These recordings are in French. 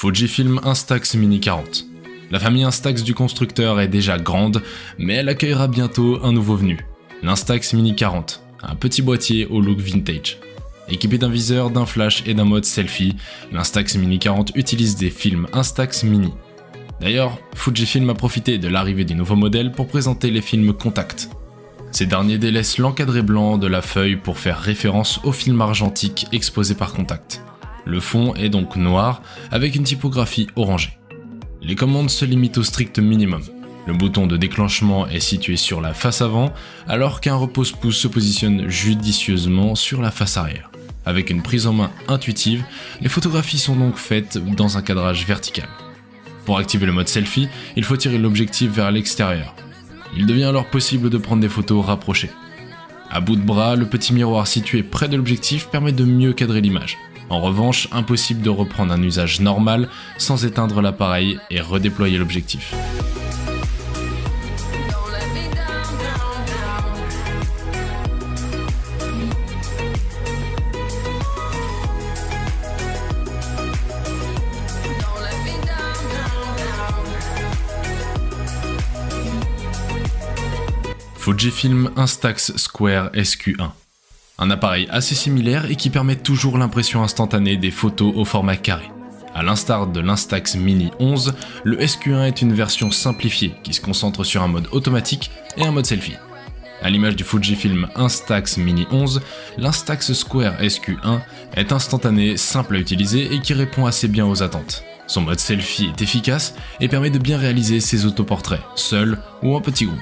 Fujifilm Instax Mini 40. La famille Instax du constructeur est déjà grande, mais elle accueillera bientôt un nouveau venu, l'Instax Mini 40, un petit boîtier au look vintage. Équipé d'un viseur, d'un flash et d'un mode selfie, l'Instax Mini 40 utilise des films Instax Mini. D'ailleurs, Fujifilm a profité de l'arrivée du nouveau modèle pour présenter les films Contact. Ces derniers délaissent l'encadré blanc de la feuille pour faire référence aux films argentiques exposés par Contact. Le fond est donc noir avec une typographie orangée. Les commandes se limitent au strict minimum. Le bouton de déclenchement est situé sur la face avant, alors qu'un repose-pouce se positionne judicieusement sur la face arrière. Avec une prise en main intuitive, les photographies sont donc faites dans un cadrage vertical. Pour activer le mode selfie, il faut tirer l'objectif vers l'extérieur. Il devient alors possible de prendre des photos rapprochées. À bout de bras, le petit miroir situé près de l'objectif permet de mieux cadrer l'image. En revanche, impossible de reprendre un usage normal sans éteindre l'appareil et redéployer l'objectif. Fujifilm Instax Square SQ1. Un appareil assez similaire et qui permet toujours l'impression instantanée des photos au format carré. A l'instar de l'Instax Mini 11, le SQ1 est une version simplifiée qui se concentre sur un mode automatique et un mode selfie. A l'image du Fujifilm Instax Mini 11, l'Instax Square SQ1 est instantané, simple à utiliser et qui répond assez bien aux attentes. Son mode selfie est efficace et permet de bien réaliser ses autoportraits, seul ou en petit groupe.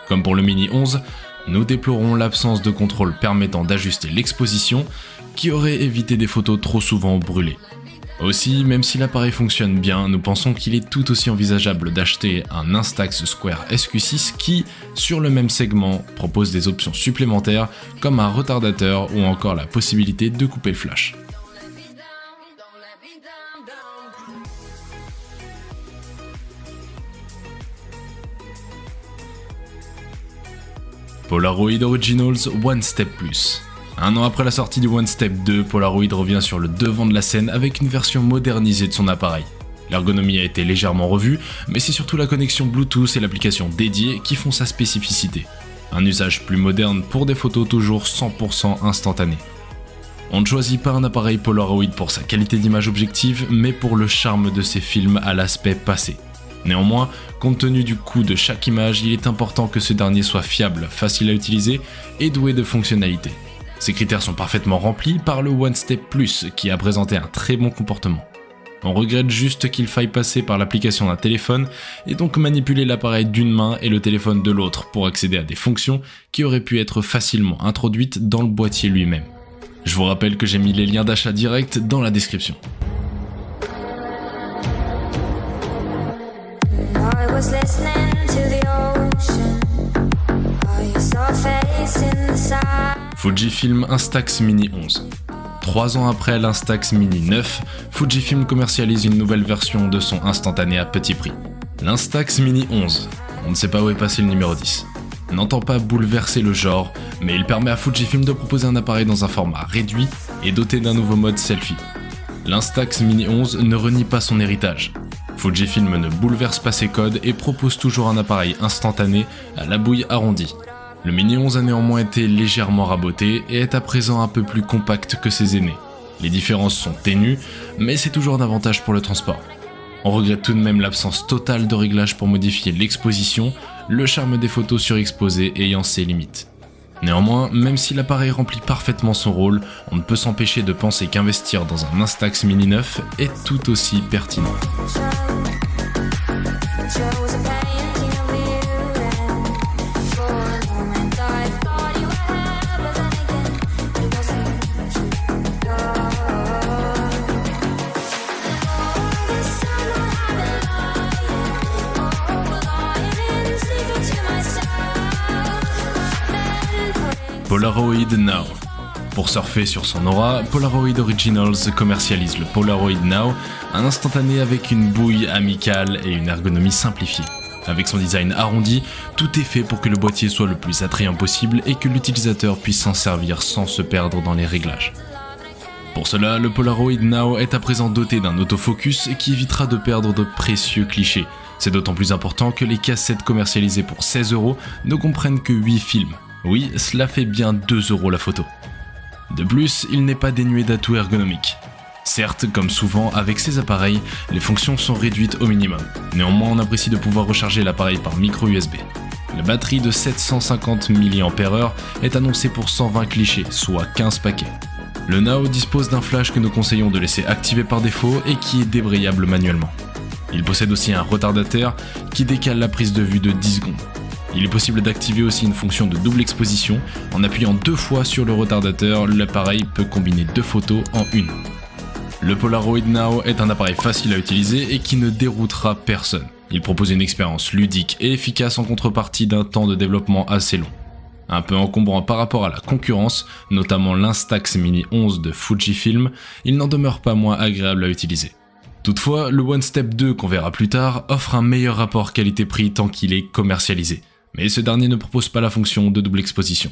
Comme pour le Mini 11, nous déplorons l'absence de contrôle permettant d'ajuster l'exposition qui aurait évité des photos trop souvent brûlées. Aussi, même si l'appareil fonctionne bien, nous pensons qu'il est tout aussi envisageable d'acheter un Instax Square SQ6 qui, sur le même segment, propose des options supplémentaires comme un retardateur ou encore la possibilité de couper le flash. Polaroid Originals One Step Plus. Un an après la sortie du One Step 2, Polaroid revient sur le devant de la scène avec une version modernisée de son appareil. L'ergonomie a été légèrement revue, mais c'est surtout la connexion Bluetooth et l'application dédiée qui font sa spécificité. Un usage plus moderne pour des photos toujours 100% instantanées. On ne choisit pas un appareil Polaroid pour sa qualité d'image objective, mais pour le charme de ses films à l'aspect passé. Néanmoins, compte tenu du coût de chaque image, il est important que ce dernier soit fiable, facile à utiliser et doué de fonctionnalités. Ces critères sont parfaitement remplis par le One Step Plus qui a présenté un très bon comportement. On regrette juste qu'il faille passer par l'application d'un téléphone et donc manipuler l'appareil d'une main et le téléphone de l'autre pour accéder à des fonctions qui auraient pu être facilement introduites dans le boîtier lui-même. Je vous rappelle que j'ai mis les liens d'achat direct dans la description. Fujifilm Instax Mini 11. 3 ans après l'Instax Mini 9, Fujifilm commercialise une nouvelle version de son instantané à petit prix. L'Instax Mini 11, on ne sait pas où est passé le numéro 10, n'entend pas bouleverser le genre, mais il permet à Fujifilm de proposer un appareil dans un format réduit et doté d'un nouveau mode selfie. L'Instax Mini 11 ne renie pas son héritage. Fujifilm ne bouleverse pas ses codes et propose toujours un appareil instantané à la bouille arrondie. Le Mini 11 a néanmoins été légèrement raboté et est à présent un peu plus compact que ses aînés. Les différences sont ténues, mais c'est toujours un avantage pour le transport. On regrette tout de même l'absence totale de réglage pour modifier l'exposition, le charme des photos surexposées ayant ses limites. Néanmoins, même si l'appareil remplit parfaitement son rôle, on ne peut s'empêcher de penser qu'investir dans un Instax Mini 9 est tout aussi pertinent. Polaroid Now. Pour surfer sur son aura, Polaroid Originals commercialise le Polaroid Now, un instantané avec une bouille amicale et une ergonomie simplifiée. Avec son design arrondi, tout est fait pour que le boîtier soit le plus attrayant possible et que l'utilisateur puisse s'en servir sans se perdre dans les réglages. Pour cela, le Polaroid Now est à présent doté d'un autofocus qui évitera de perdre de précieux clichés. C'est d'autant plus important que les cassettes commercialisées pour 16 € ne comprennent que 8 films. Oui, cela fait bien 2 € la photo. De plus, il n'est pas dénué d'atouts ergonomiques. Certes, comme souvent avec ces appareils, les fonctions sont réduites au minimum. Néanmoins, on apprécie de pouvoir recharger l'appareil par micro USB. La batterie de 750 mAh est annoncée pour 120 clichés, soit 15 paquets. Le Now dispose d'un flash que nous conseillons de laisser activer par défaut et qui est débrayable manuellement. Il possède aussi un retardateur qui décale la prise de vue de 10 secondes. Il est possible d'activer aussi une fonction de double exposition. En appuyant 2 fois sur le retardateur, l'appareil peut combiner 2 photos en une. Le Polaroid Now est un appareil facile à utiliser et qui ne déroutera personne. Il propose une expérience ludique et efficace en contrepartie d'un temps de développement assez long. Un peu encombrant par rapport à la concurrence, notamment l'Instax Mini 11 de Fujifilm, il n'en demeure pas moins agréable à utiliser. Toutefois, le One Step 2 qu'on verra plus tard offre un meilleur rapport qualité-prix tant qu'il est commercialisé, mais ce dernier ne propose pas la fonction de double exposition.